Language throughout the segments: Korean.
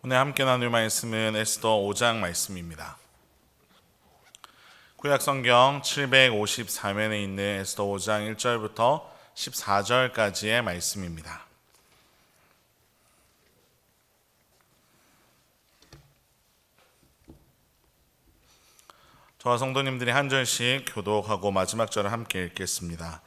오늘 함께 나눌 말씀은 에스더 5장 말씀입니다. 구약성경 754면에 있는 에스더 5장 1절부터 14절까지의 말씀입니다. 저와 성도님들이 한 절씩 교독하고 마지막 절을 함께 읽겠습니다.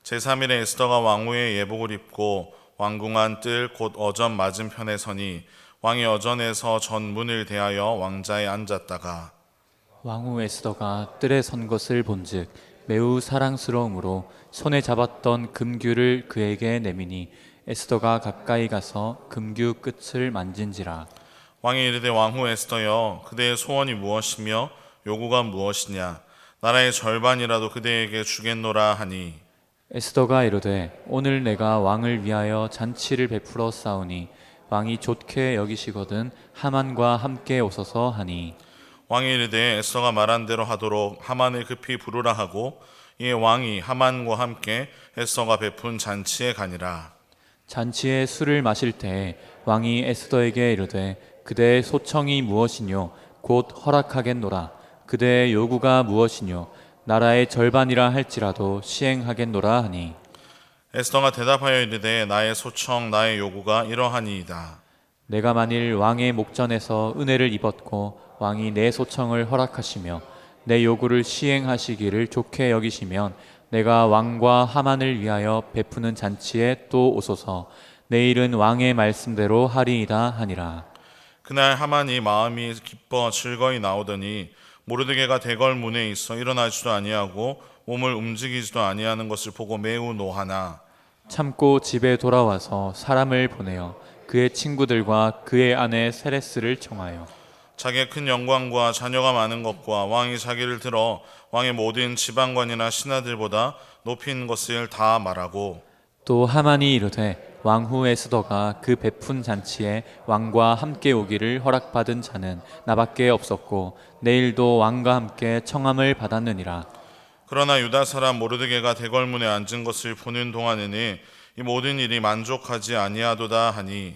제3일에 에스더가 왕후의 예복을 입고 왕궁안 뜰 곧 어전 맞은편에 서니 왕이 어전에서 전문을 대하여 왕자에 앉았다가 왕후 에스더가 뜰에 선 것을 본즉 매우 사랑스러움으로 손에 잡았던 금규를 그에게 내미니 에스더가 가까이 가서 금규 끝을 만진지라. 왕이 이르되 왕후 에스더여 그대의 소원이 무엇이며 요구가 무엇이냐 나라의 절반이라도 그대에게 주겠노라 하니 에스더가 이르되 오늘 내가 왕을 위하여 잔치를 베풀어 싸우니 왕이 좋게 여기시거든 하만과 함께 오소서 하니 왕이 이르되 에스더가 말한 대로 하도록 하만을 급히 부르라 하고 이에 왕이 하만과 함께 에스더가 베푼 잔치에 가니라. 잔치에 술을 마실 때에 왕이 에스더에게 이르되 그대의 소청이 무엇이뇨 곧 허락하겠노라. 그대의 요구가 무엇이뇨 나라의 절반이라 할지라도 시행하겠노라 하니 에스더가 대답하여 이르되 나의 소청 나의 요구가 이러하니이다. 내가 만일 왕의 목전에서 은혜를 입었고 왕이 내 소청을 허락하시며 내 요구를 시행하시기를 좋게 여기시면 내가 왕과 하만을 위하여 베푸는 잔치에 또 오소서. 내일은 왕의 말씀대로 하리이다 하니라. 그날 하만이 마음이 기뻐 즐거이 나오더니 모르드게가 대궐 문에 있어 일어나지도 아니하고 몸을 움직이지도 아니하는 것을 보고 매우 노하나 참고 집에 돌아와서 사람을 보내어 그의 친구들과 그의 아내 세레스를 청하여 자기의 큰 영광과 자녀가 많은 것과 왕이 자기를 들어 왕의 모든 지방관이나 신하들보다 높인 것을 다 말하고 또 하만이 이르되 왕후 에스더가 그 베푼 잔치에 왕과 함께 오기를 허락받은 자는 나밖에 없었고 내일도 왕과 함께 청함을 받았느니라. 그러나 유다 사람 모르드게가 대궐문에 앉은 것을 보는 동안에는 이 모든 일이 만족하지 아니하도다 하니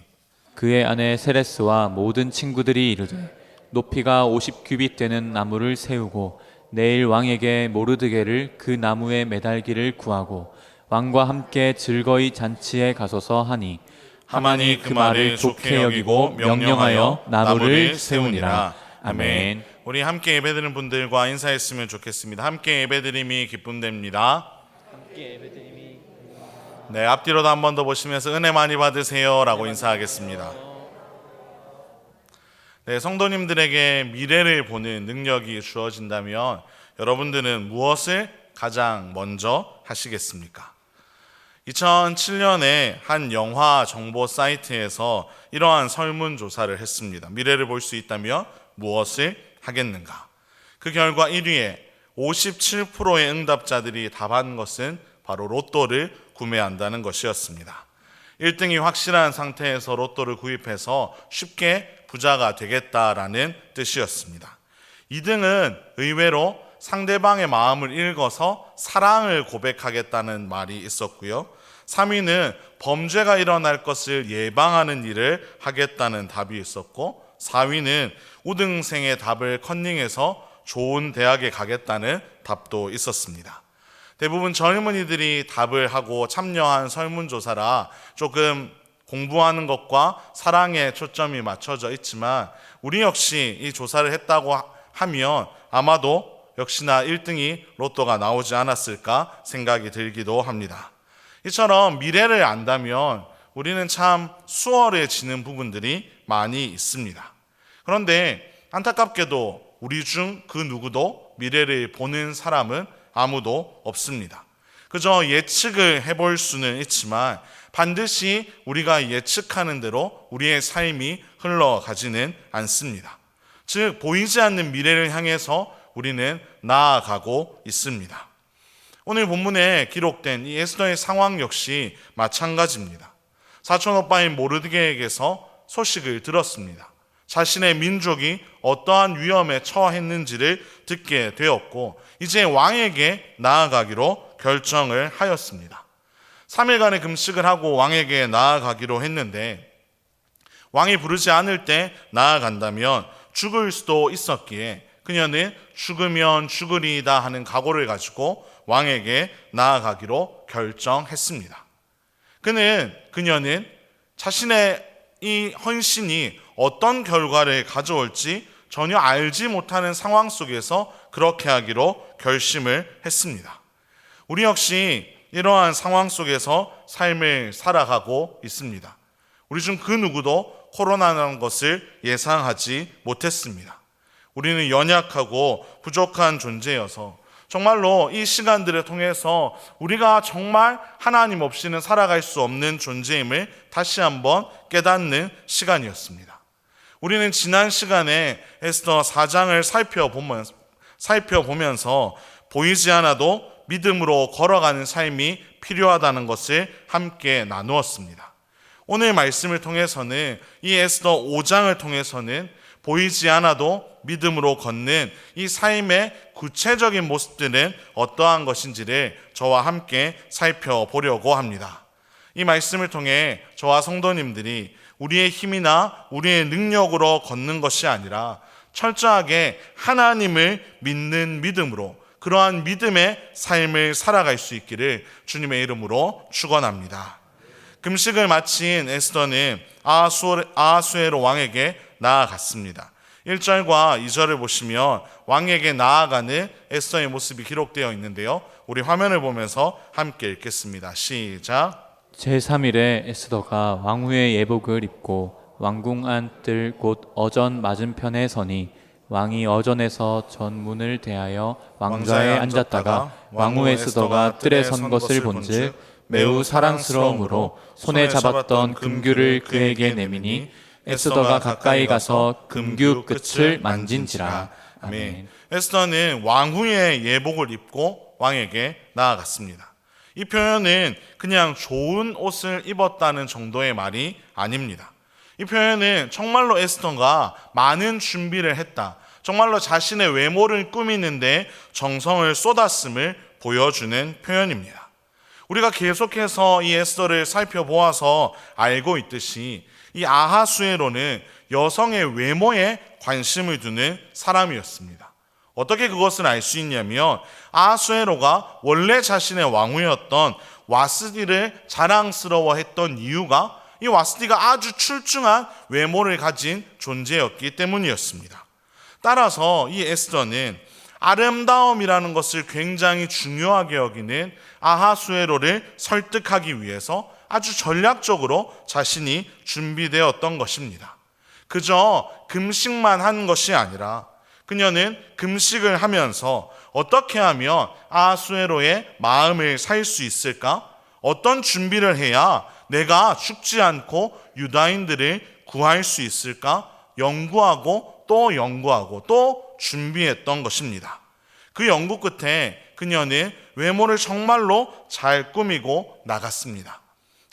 그의 아내 세레스와 모든 친구들이 이르되 높이가 50규빗 되는 나무를 세우고 내일 왕에게 모르드게를 그 나무에 매달기를 구하고 왕과 함께 즐거이 잔치에 가소서 하니 하만이 그 말을 좋게 여기고 명령하여 나무를 세우니라. 아멘. 우리 함께 예배드리는 분들과 인사했으면 좋겠습니다. 함께 예배드림이 기쁨됩니다. 네, 앞뒤로도 한 번 더 보시면서 은혜 많이 받으세요 라고 인사하겠습니다. 네, 성도님들에게 미래를 보는 능력이 주어진다면 여러분들은 무엇을 가장 먼저 하시겠습니까? 2007년에 한 영화 정보 사이트에서 이러한 설문조사를 했습니다. 미래를 볼 수 있다면 무엇을 하겠는가? 그 결과 1위에 57%의 응답자들이 답한 것은 바로 로또를 구매한다는 것이었습니다. 1등이 확실한 상태에서 로또를 구입해서 쉽게 부자가 되겠다라는 뜻이었습니다. 2등은 의외로 상대방의 마음을 읽어서 사랑을 고백하겠다는 말이 있었고요. 3위는 범죄가 일어날 것을 예방하는 일을 하겠다는 답이 있었고 4위는 우등생의 답을 컨닝해서 좋은 대학에 가겠다는 답도 있었습니다. 대부분 젊은이들이 답을 하고 참여한 설문조사라 조금 공부하는 것과 사랑에 초점이 맞춰져 있지만 우리 역시 이 조사를 했다고 하면 아마도 역시나 1등이 로또가 나오지 않았을까 생각이 들기도 합니다. 이처럼 미래를 안다면 우리는 참 수월해지는 부분들이 많이 있습니다. 그런데 안타깝게도 우리 중 그 누구도 미래를 보는 사람은 아무도 없습니다. 그저 예측을 해볼 수는 있지만 반드시 우리가 예측하는 대로 우리의 삶이 흘러가지는 않습니다. 즉 보이지 않는 미래를 향해서 우리는 나아가고 있습니다. 오늘 본문에 기록된 이 에스더의 상황 역시 마찬가지입니다. 사촌 오빠인 모르드게에게서 소식을 들었습니다. 자신의 민족이 어떠한 위험에 처했는지를 듣게 되었고 이제 왕에게 나아가기로 결정을 하였습니다. 3일간의 금식을 하고 왕에게 나아가기로 했는데 왕이 부르지 않을 때 나아간다면 죽을 수도 있었기에 그녀는 죽으면 죽으리이다 하는 각오를 가지고 왕에게 나아가기로 결정했습니다. 그녀는 자신의 이 헌신이 어떤 결과를 가져올지 전혀 알지 못하는 상황 속에서 그렇게 하기로 결심을 했습니다. 우리 역시 이러한 상황 속에서 삶을 살아가고 있습니다. 우리 중 그 누구도 코로나라는 것을 예상하지 못했습니다. 우리는 연약하고 부족한 존재여서 정말로 이 시간들을 통해서 우리가 정말 하나님 없이는 살아갈 수 없는 존재임을 다시 한번 깨닫는 시간이었습니다. 우리는 지난 시간에 에스더 4장을 살펴보면서 보이지 않아도 믿음으로 걸어가는 삶이 필요하다는 것을 함께 나누었습니다. 오늘 말씀을 통해서는 이 에스더 5장을 통해서는 보이지 않아도 믿음으로 걷는 이 삶의 구체적인 모습들은 어떠한 것인지를 저와 함께 살펴보려고 합니다. 이 말씀을 통해 저와 성도님들이 우리의 힘이나 우리의 능력으로 걷는 것이 아니라 철저하게 하나님을 믿는 믿음으로 그러한 믿음의 삶을 살아갈 수 있기를 주님의 이름으로 축원합니다. 금식을 마친 에스더는 아하수에로 왕에게 나아갔습니다. 1절과 2절을 보시면 왕에게 나아가는 에스더의 모습이 기록되어 있는데요. 우리 화면을 보면서 함께 읽겠습니다. 시작. 제3일에 에스더가 왕후의 예복을 입고 왕궁 안 뜰 곳 어전 맞은편에 서니 왕이 어전에서 전문을 대하여 왕좌에 앉았다가 왕후 에스더가 뜰에 선 것을 본즉 매우 사랑스러움으로 손에 잡았던 금규를 그에게 내미니 에스더가 가까이 가서 금규 끝을 만진지라. 아멘. 에스더는 왕후의 예복을 입고 왕에게 나아갔습니다. 이 표현은 그냥 좋은 옷을 입었다는 정도의 말이 아닙니다. 이 표현은 정말로 에스더가 많은 준비를 했다, 정말로 자신의 외모를 꾸미는데 정성을 쏟았음을 보여주는 표현입니다. 우리가 계속해서 이 에스더를 살펴보아서 알고 있듯이 이 아하수에로는 여성의 외모에 관심을 두는 사람이었습니다. 어떻게 그것을 알 수 있냐면 아하수에로가 원래 자신의 왕후였던 와스디를 자랑스러워했던 이유가 이 와스디가 아주 출중한 외모를 가진 존재였기 때문이었습니다. 따라서 이 에스더는 아름다움이라는 것을 굉장히 중요하게 여기는 아하수에로를 설득하기 위해서 아주 전략적으로 자신이 준비되었던 것입니다. 그저 금식만 한 것이 아니라 그녀는 금식을 하면서 어떻게 하면 아하수에로의 마음을 살 수 있을까? 어떤 준비를 해야 내가 죽지 않고 유다인들을 구할 수 있을까? 연구하고 또 준비했던 것입니다. 그 연구 끝에 그녀는 외모를 정말로 잘 꾸미고 나갔습니다.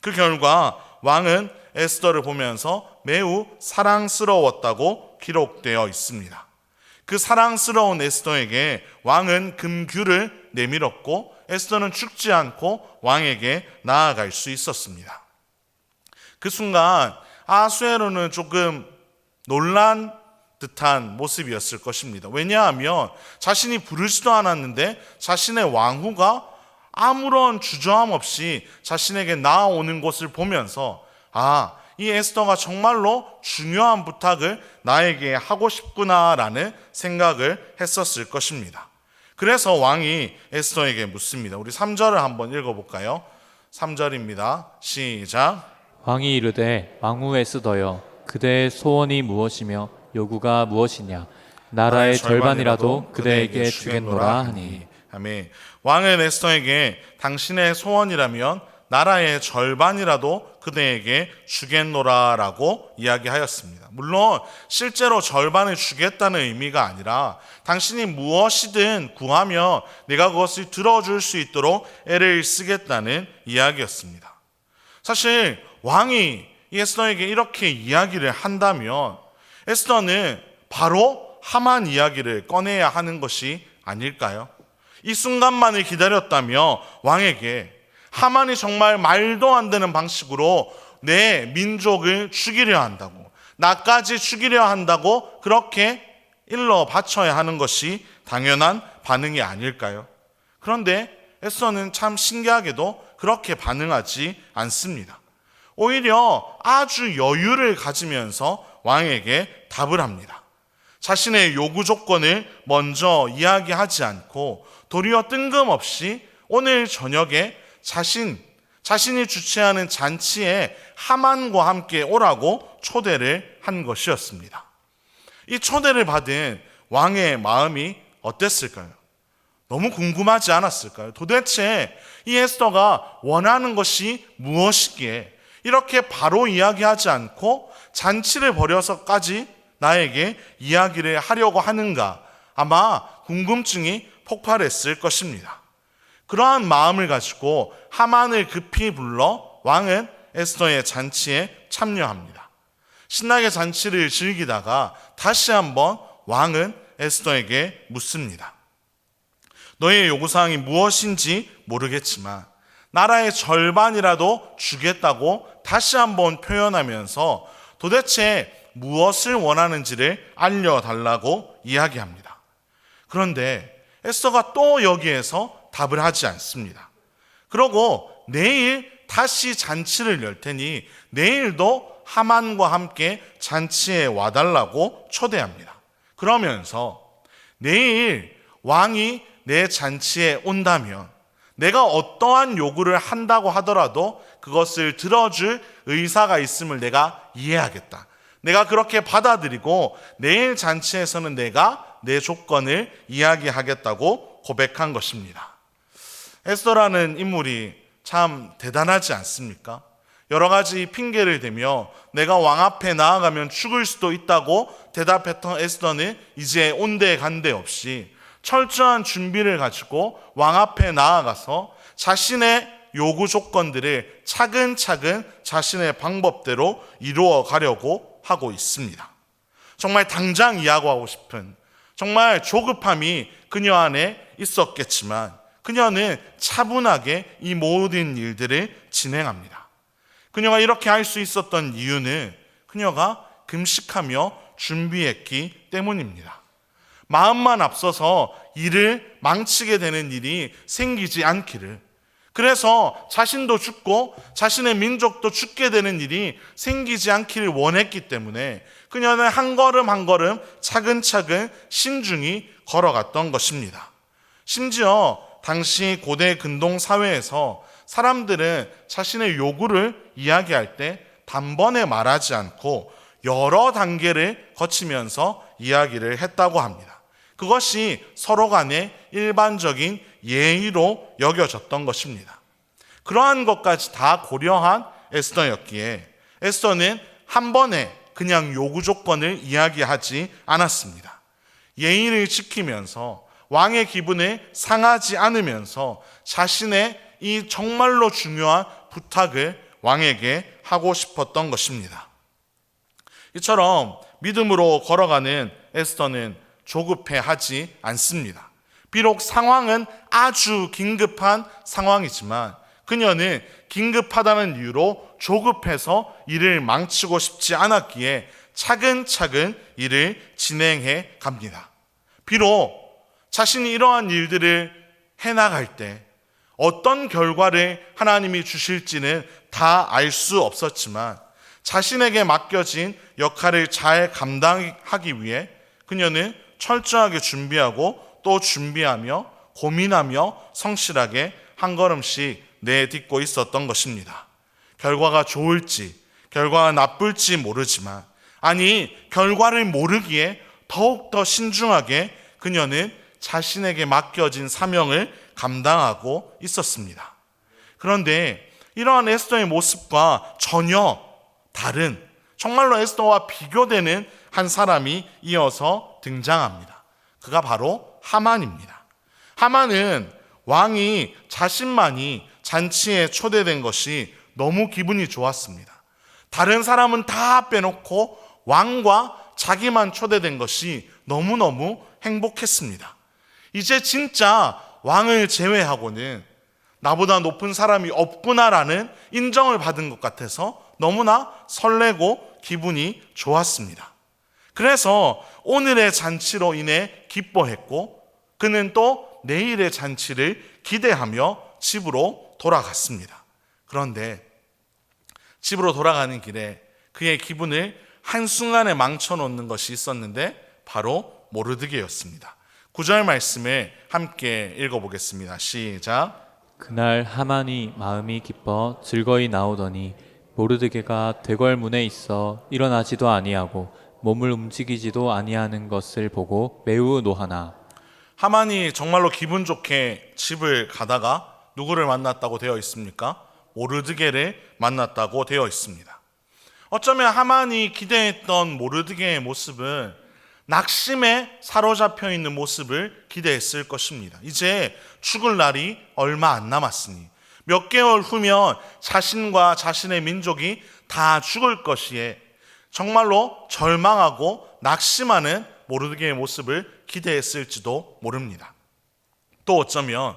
그 결과 왕은 에스더를 보면서 매우 사랑스러웠다고 기록되어 있습니다. 그 사랑스러운 에스더에게 왕은 금규를 내밀었고 에스더는 죽지 않고 왕에게 나아갈 수 있었습니다. 그 순간 아하수에로는 조금 놀란 듯한 모습이었을 것입니다. 왜냐하면 자신이 부르지도 않았는데 자신의 왕후가 아무런 주저함 없이 자신에게 나아오는 것을 보면서 이 에스더가 정말로 중요한 부탁을 나에게 하고 싶구나라는 생각을 했었을 것입니다. 그래서 왕이 에스더에게 묻습니다. 우리 3절을 한번 읽어볼까요? 3절입니다. 시작. 왕이 이르되 왕후 에스더여 그대의 소원이 무엇이며 요구가 무엇이냐 나라의 절반이라도 그대에게 주겠노라 하니. 아멘. 왕은 에스더에게 당신의 소원이라면 나라의 절반이라도 그대에게 주겠노라라고 이야기하였습니다. 물론 실제로 절반을 주겠다는 의미가 아니라 당신이 무엇이든 구하면 내가 그것을 들어줄 수 있도록 애를 쓰겠다는 이야기였습니다. 사실 왕이 에스더에게 이렇게 이야기를 한다면 에스더는 바로 하만 이야기를 꺼내야 하는 것이 아닐까요? 이 순간만을 기다렸다며 왕에게 하만이 정말 말도 안 되는 방식으로 내 민족을 죽이려 한다고, 나까지 죽이려 한다고 그렇게 일러 바쳐야 하는 것이 당연한 반응이 아닐까요? 그런데 에스더는 참 신기하게도 그렇게 반응하지 않습니다. 오히려 아주 여유를 가지면서 왕에게 답을 합니다. 자신의 요구 조건을 먼저 이야기하지 않고 도리어 뜬금없이 오늘 저녁에 자신이 주최하는 잔치에 하만과 함께 오라고 초대를 한 것이었습니다. 이 초대를 받은 왕의 마음이 어땠을까요? 너무 궁금하지 않았을까요? 도대체 이 에스더가 원하는 것이 무엇이기에 이렇게 바로 이야기하지 않고 잔치를 벌여서까지 나에게 이야기를 하려고 하는가? 아마 궁금증이 폭발했을 것입니다. 그러한 마음을 가지고 하만을 급히 불러 왕은 에스더의 잔치에 참여합니다. 신나게 잔치를 즐기다가 다시 한번 왕은 에스더에게 묻습니다. 너의 요구사항이 무엇인지 모르겠지만 나라의 절반이라도 주겠다고 다시 한번 표현하면서 도대체 무엇을 원하는지를 알려달라고 이야기합니다. 그런데 에스더가 또 여기에서 답을 하지 않습니다. 그러고 내일 다시 잔치를 열 테니 내일도 하만과 함께 잔치에 와달라고 초대합니다. 그러면서 내일 왕이 내 잔치에 온다면 내가 어떠한 요구를 한다고 하더라도 그것을 들어줄 의사가 있음을 내가 이해하겠다. 내가 그렇게 받아들이고 내일 잔치에서는 내가 내 조건을 이야기하겠다고 고백한 것입니다. 에스더라는 인물이 참 대단하지 않습니까? 여러 가지 핑계를 대며 내가 왕 앞에 나아가면 죽을 수도 있다고 대답했던 에스더는 이제 온데 간데 없이 철저한 준비를 가지고 왕 앞에 나아가서 자신의 요구 조건들을 차근차근 자신의 방법대로 이루어 가려고 하고 있습니다. 정말 당장 이야기하고 싶은 정말 조급함이 그녀 안에 있었겠지만 그녀는 차분하게 이 모든 일들을 진행합니다. 그녀가 이렇게 할 수 있었던 이유는 그녀가 금식하며 준비했기 때문입니다. 마음만 앞서서 일을 망치게 되는 일이 생기지 않기를, 그래서 자신도 죽고 자신의 민족도 죽게 되는 일이 생기지 않기를 원했기 때문에 그녀는 한 걸음 한 걸음 차근차근 신중히 걸어갔던 것입니다. 심지어 당시 고대 근동 사회에서 사람들은 자신의 요구를 이야기할 때 단번에 말하지 않고 여러 단계를 거치면서 이야기를 했다고 합니다. 그것이 서로 간의 일반적인 예의로 여겨졌던 것입니다. 그러한 것까지 다 고려한 에스더였기에 에스더는 한 번에 그냥 요구 조건을 이야기하지 않았습니다. 예의를 지키면서 왕의 기분을 상하지 않으면서 자신의 이 정말로 중요한 부탁을 왕에게 하고 싶었던 것입니다. 이처럼 믿음으로 걸어가는 에스더는 조급해하지 않습니다. 비록 상황은 아주 긴급한 상황이지만 그녀는 긴급하다는 이유로 조급해서 일을 망치고 싶지 않았기에 차근차근 일을 진행해 갑니다. 비록 자신이 이러한 일들을 해나갈 때 어떤 결과를 하나님이 주실지는 다 알 수 없었지만 자신에게 맡겨진 역할을 잘 감당하기 위해 그녀는 철저하게 준비하고 또 준비하며 고민하며 성실하게 한 걸음씩 내딛고 있었던 것입니다. 결과가 좋을지 결과가 나쁠지 모르지만, 아니 결과를 모르기에 더욱더 신중하게 그녀는 자신에게 맡겨진 사명을 감당하고 있었습니다. 그런데 이러한 에스더의 모습과 전혀 다른, 정말로 에스더와 비교되는 한 사람이 이어서 등장합니다. 그가 바로 하만입니다. 하만은 왕이 자신만이 잔치에 초대된 것이 너무 기분이 좋았습니다. 다른 사람은 다 빼놓고 왕과 자기만 초대된 것이 너무너무 행복했습니다. 이제 진짜 왕을 제외하고는 나보다 높은 사람이 없구나라는 인정을 받은 것 같아서 너무나 설레고 기분이 좋았습니다. 그래서 오늘의 잔치로 인해 기뻐했고 그는 또 내일의 잔치를 기대하며 집으로 돌아갔습니다. 그런데 집으로 돌아가는 길에 그의 기분을 한순간에 망쳐놓는 것이 있었는데 바로 모르드게였습니다. 9절 말씀을 함께 읽어보겠습니다. 시작. 그날 하만이 마음이 기뻐 즐거이 나오더니 모르드게가 대궐문에 있어 일어나지도 아니하고 몸을 움직이지도 아니하는 것을 보고 매우 노하나. 하만이 정말로 기분 좋게 집을 가다가 누구를 만났다고 되어 있습니까? 모르드게를 만났다고 되어 있습니다. 어쩌면 하만이 기대했던 모르드게의 모습은 낙심에 사로잡혀 있는 모습을 기대했을 것입니다. 이제 죽을 날이 얼마 안 남았으니 몇 개월 후면 자신과 자신의 민족이 다 죽을 것이에 정말로 절망하고 낙심하는 모르드게의 모습을 기대했을지도 모릅니다. 또 어쩌면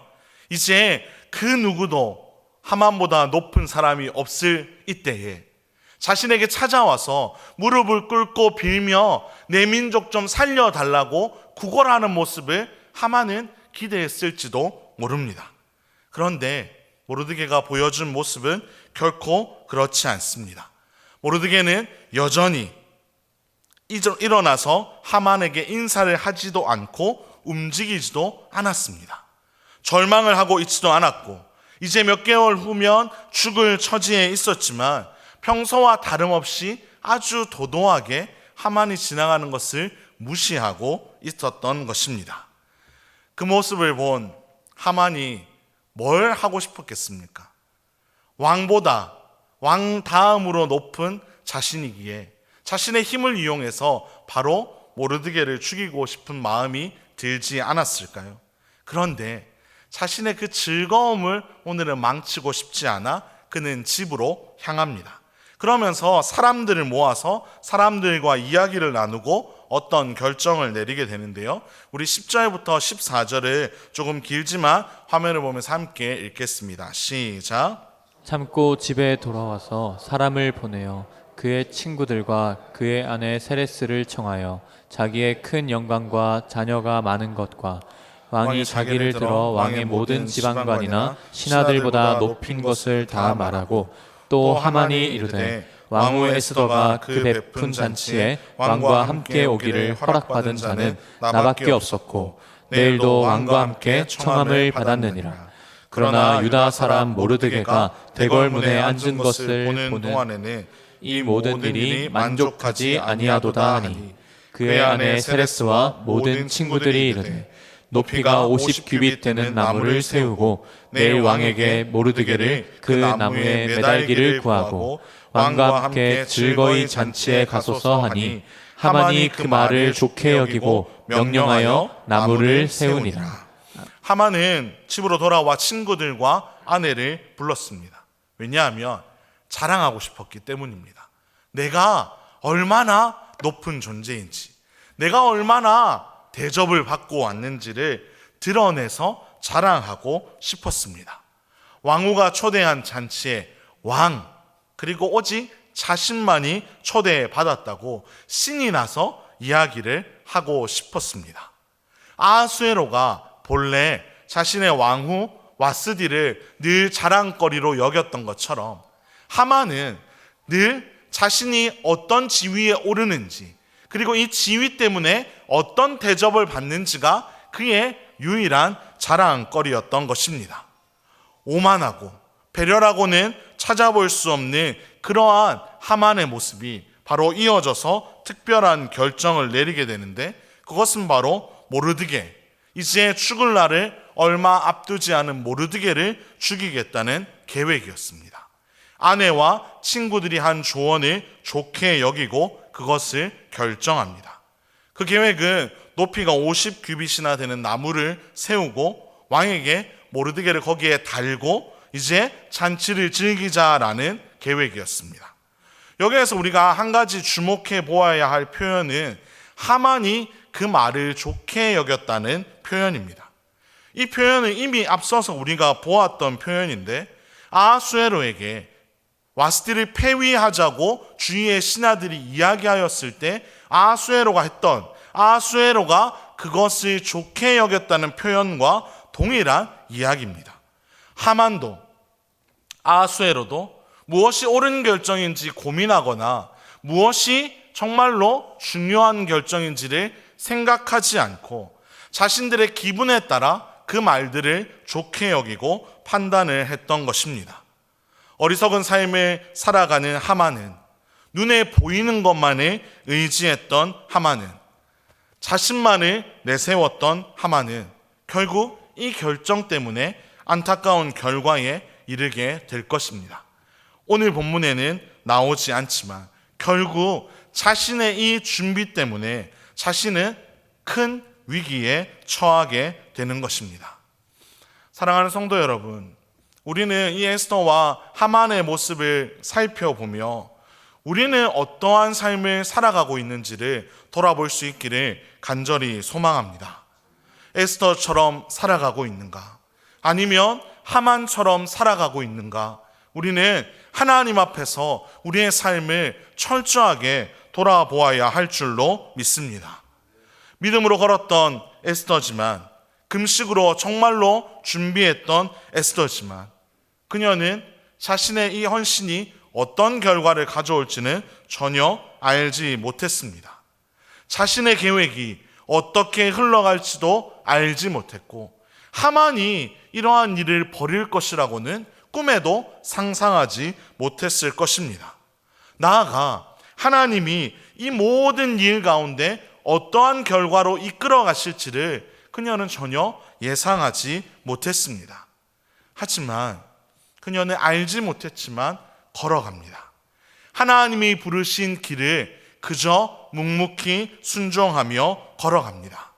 이제 그 누구도 하만보다 높은 사람이 없을 이때에 자신에게 찾아와서 무릎을 꿇고 빌며 내 민족 좀 살려달라고 구걸하는 모습을 하만은 기대했을지도 모릅니다. 그런데 모르드게가 보여준 모습은 결코 그렇지 않습니다. 모르드게는 여전히 일어나서 하만에게 인사를 하지도 않고 움직이지도 않았습니다. 절망을 하고 있지도 않았고 이제 몇 개월 후면 죽을 처지에 있었지만 평소와 다름없이 아주 도도하게 하만이 지나가는 것을 무시하고 있었던 것입니다. 그 모습을 본 하만이 뭘 하고 싶었겠습니까? 왕보다 왕 다음으로 높은 자신이기에 자신의 힘을 이용해서 바로 모르드게를 죽이고 싶은 마음이 들지 않았을까요? 그런데 자신의 그 즐거움을 오늘은 망치고 싶지 않아 그는 집으로 향합니다. 그러면서 사람들을 모아서 사람들과 이야기를 나누고 어떤 결정을 내리게 되는데요. 우리 10절부터 14절을 조금 길지만 화면을 보면서 함께 읽겠습니다. 시작. 참고 집에 돌아와서 사람을 보내어 그의 친구들과 그의 아내 세레스를 청하여 자기의 큰 영광과 자녀가 많은 것과 왕이 자기를 들어 왕의 모든 지방관이나 신하들보다 높인 것을 다 말하고 또 하만이 이르되 왕후 에스더가 그 베푼 잔치에 왕과 함께 오기를 허락받은 자는 나밖에 없었고 내일도 왕과 함께 청함을 받았느니라. 그러나 유다 사람 모르드게가 대궐문에 앉은 것을 보는 동안에는 이 모든 일이 만족하지 아니하도다 하니 그의 아내 세레스와 모든 친구들이 이르되 높이가 50규빗 되는 나무를 세우고 내일 왕에게 모르드게를 그 나무에 매달기를 구하고 왕과 함께 즐거이 잔치에 가소서 하니 하만이 그 말을 좋게 여기고 명령하여 나무를 세우니라. 하만은 집으로 돌아와 친구들과 아내를 불렀습니다. 왜냐하면 자랑하고 싶었기 때문입니다. 내가 얼마나 높은 존재인지, 내가 얼마나 대접을 받고 왔는지를 드러내서 자랑하고 싶었습니다. 왕후가 초대한 잔치에 왕 그리고 오직 자신만이 초대받았다고 신이 나서 이야기를 하고 싶었습니다. 아하수에로가 본래 자신의 왕후 와스디를 늘 자랑거리로 여겼던 것처럼 하만은 늘 자신이 어떤 지위에 오르는지 그리고 이 지위 때문에 어떤 대접을 받는지가 그의 유일한 자랑거리였던 것입니다. 오만하고 배려라고는 찾아볼 수 없는 그러한 하만의 모습이 바로 이어져서 특별한 결정을 내리게 되는데 그것은 바로 모르드게, 이제 죽을 날을 얼마 앞두지 않은 모르드게를 죽이겠다는 계획이었습니다. 아내와 친구들이 한 조언을 좋게 여기고 그것을 결정합니다. 그 계획은 높이가 50규빗이나 되는 나무를 세우고 왕에게 모르드게를 거기에 달고 이제 잔치를 즐기자라는 계획이었습니다. 여기에서 우리가 한 가지 주목해 보아야 할 표현은 하만이 그 말을 좋게 여겼다는 표현입니다. 이 표현은 이미 앞서서 우리가 보았던 표현인데 아하수에로에게 와스디를 폐위하자고 주위의 신하들이 이야기하였을 때 아하수에로가 했던, 아하수에로가 그것을 좋게 여겼다는 표현과 동일한 이야기입니다. 하만도 아하수에로도 무엇이 옳은 결정인지 고민하거나 무엇이 정말로 중요한 결정인지를 생각하지 않고 자신들의 기분에 따라 그 말들을 좋게 여기고 판단을 했던 것입니다. 어리석은 삶을 살아가는 하만은, 눈에 보이는 것만을 의지했던 하만은, 자신만을 내세웠던 하만은 결국 이 결정 때문에 안타까운 결과에 이르게 될 것입니다. 오늘 본문에는 나오지 않지만 결국 자신의 이 준비 때문에 자신은 큰 위기에 처하게 되는 것입니다. 사랑하는 성도 여러분, 우리는 이 에스더와 하만의 모습을 살펴보며 우리는 어떠한 삶을 살아가고 있는지를 돌아볼 수 있기를 간절히 소망합니다. 에스더처럼 살아가고 있는가? 아니면 하만처럼 살아가고 있는가? 우리는 하나님 앞에서 우리의 삶을 철저하게 돌아보아야 할 줄로 믿습니다. 믿음으로 걸었던 에스더지만, 금식으로 정말로 준비했던 에스더지만, 그녀는 자신의 이 헌신이 어떤 결과를 가져올지는 전혀 알지 못했습니다. 자신의 계획이 어떻게 흘러갈지도 알지 못했고, 하만이 이러한 일을 벌일 것이라고는 꿈에도 상상하지 못했을 것입니다. 나아가 하나님이 이 모든 일 가운데 어떠한 결과로 이끌어 가실지를 그녀는 전혀 예상하지 못했습니다. 하지만 그녀는 알지 못했지만 걸어갑니다. 하나님이 부르신 길을 그저 묵묵히 순종하며 걸어갑니다.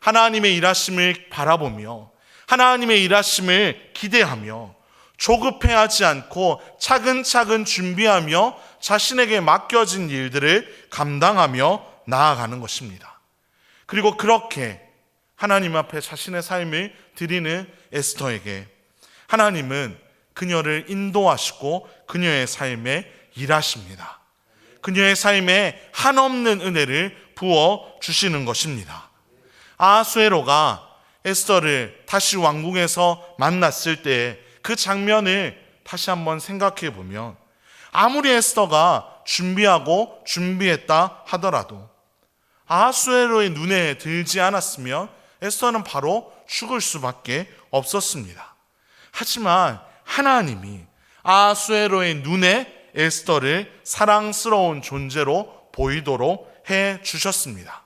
하나님의 일하심을 바라보며 하나님의 일하심을 기대하며 조급해하지 않고 차근차근 준비하며 자신에게 맡겨진 일들을 감당하며 나아가는 것입니다. 그리고 그렇게 하나님 앞에 자신의 삶을 드리는 에스더에게 하나님은 그녀를 인도하시고 그녀의 삶에 일하십니다. 그녀의 삶에 한없는 은혜를 부어 주시는 것입니다. 아하수에로가 에스더를 다시 왕궁에서 만났을 때 그 장면을 다시 한번 생각해 보면 아무리 에스더가 준비했다 하더라도 아하수에로의 눈에 들지 않았으면 에스더는 바로 죽을 수밖에 없었습니다. 하지만 하나님이 아하수에로의 눈에 에스더를 사랑스러운 존재로 보이도록 해 주셨습니다.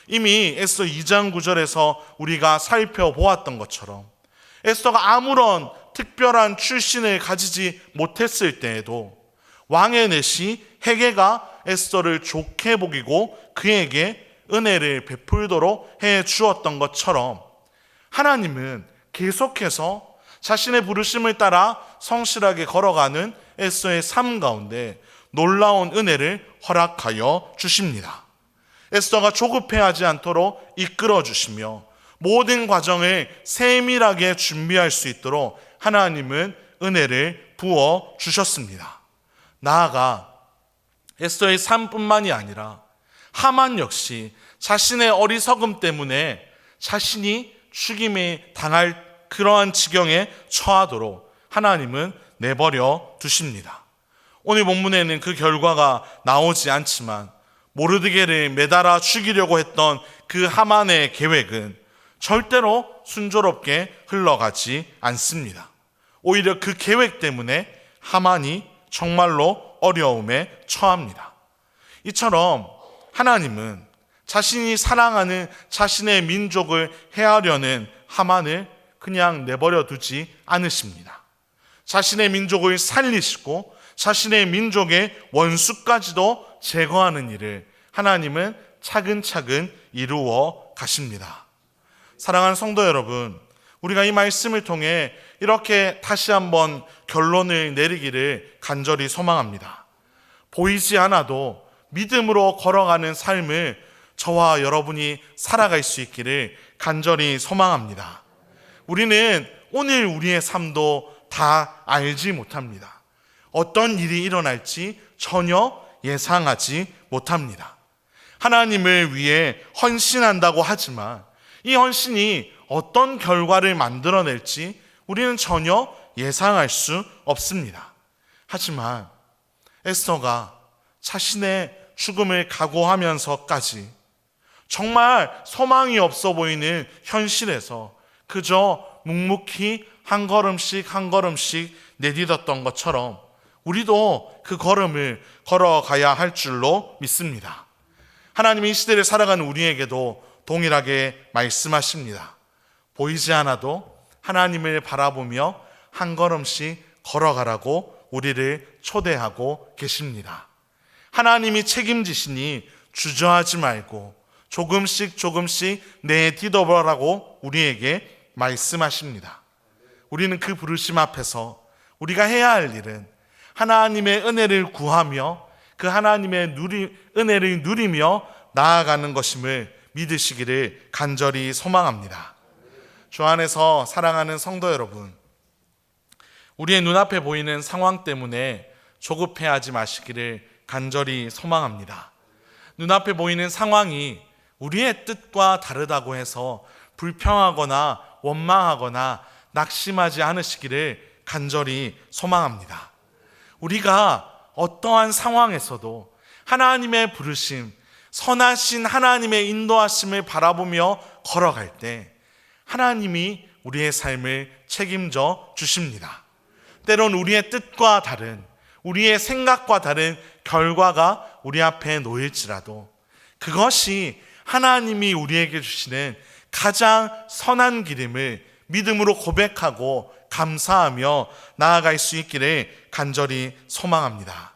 이미 에스더 2장 9절에서 우리가 살펴보았던 것처럼 에스더가 아무런 특별한 출신을 가지지 못했을 때에도 왕의 내시 헤게가 에스더를 좋게 보이고 그에게 은혜를 베풀도록 해 주었던 것처럼 하나님은 계속해서 자신의 부르심을 따라 성실하게 걸어가는 에스더의 삶 가운데 놀라운 은혜를 허락하여 주십니다. 에스더가 조급해하지 않도록 이끌어 주시며 모든 과정을 세밀하게 준비할 수 있도록 하나님은 은혜를 부어 주셨습니다. 나아가 에스더의 삶뿐만이 아니라 하만 역시 자신의 어리석음 때문에 자신이 죽임에 당할 그러한 지경에 처하도록 하나님은 내버려 두십니다. 오늘 본문에는 그 결과가 나오지 않지만 모르드게를 매달아 죽이려고 했던 그 하만의 계획은 절대로 순조롭게 흘러가지 않습니다. 오히려 그 계획 때문에 하만이 정말로 어려움에 처합니다. 이처럼 하나님은 자신이 사랑하는 자신의 민족을 해하려는 하만을 그냥 내버려 두지 않으십니다. 자신의 민족을 살리시고 자신의 민족의 원수까지도 제거하는 일을 하나님은 차근차근 이루어 가십니다. 사랑하는 성도 여러분, 우리가 이 말씀을 통해 이렇게 다시 한번 결론을 내리기를 간절히 소망합니다. 보이지 않아도 믿음으로 걸어가는 삶을 저와 여러분이 살아갈 수 있기를 간절히 소망합니다. 우리는 오늘 우리의 삶도 다 알지 못합니다. 어떤 일이 일어날지 전혀 예상하지 못합니다. 하나님을 위해 헌신한다고 하지만 이 헌신이 어떤 결과를 만들어낼지 우리는 전혀 예상할 수 없습니다. 하지만 에스더가 자신의 죽음을 각오하면서까지 정말 소망이 없어 보이는 현실에서 그저 묵묵히 한 걸음씩 한 걸음씩 내딛었던 것처럼 우리도 그 걸음을 걸어가야 할 줄로 믿습니다. 하나님이 이 시대를 살아가는 우리에게도 동일하게 말씀하십니다. 보이지 않아도 하나님을 바라보며 한 걸음씩 걸어가라고 우리를 초대하고 계십니다. 하나님이 책임지시니 주저하지 말고 조금씩 조금씩 내딛어보라고 우리에게 말씀하십니다. 우리는 그 부르심 앞에서 우리가 해야 할 일은 하나님의 은혜를 구하며 그 하나님의 은혜를 누리며 나아가는 것임을 믿으시기를 간절히 소망합니다. 주 안에서 사랑하는 성도 여러분, 우리의 눈앞에 보이는 상황 때문에 조급해하지 마시기를 간절히 소망합니다. 눈앞에 보이는 상황이 우리의 뜻과 다르다고 해서 불평하거나 원망하거나 낙심하지 않으시기를 간절히 소망합니다. 우리가 어떠한 상황에서도 하나님의 부르심, 선하신 하나님의 인도하심을 바라보며 걸어갈 때 하나님이 우리의 삶을 책임져 주십니다. 때론 우리의 뜻과 다른, 우리의 생각과 다른 결과가 우리 앞에 놓일지라도 그것이 하나님이 우리에게 주시는 가장 선한 길임을 믿음으로 고백하고 감사하며 나아갈 수 있기를 간절히 소망합니다.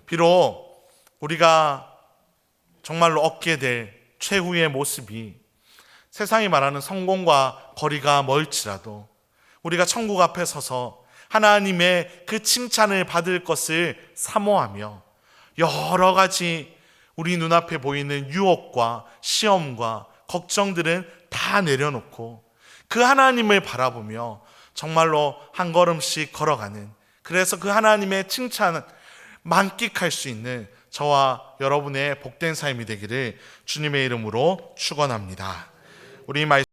비록 우리가 정말로 얻게 될 최후의 모습이 세상이 말하는 성공과 거리가 멀지라도 우리가 천국 앞에 서서 하나님의 그 칭찬을 받을 것을 사모하며 여러 가지 우리 눈앞에 보이는 유혹과 시험과 걱정들은 다 내려놓고 그 하나님을 바라보며 정말로 한 걸음씩 걸어가는, 그래서 그 하나님의 칭찬을 만끽할 수 있는 저와 여러분의 복된 삶이 되기를 주님의 이름으로 축원합니다. 우리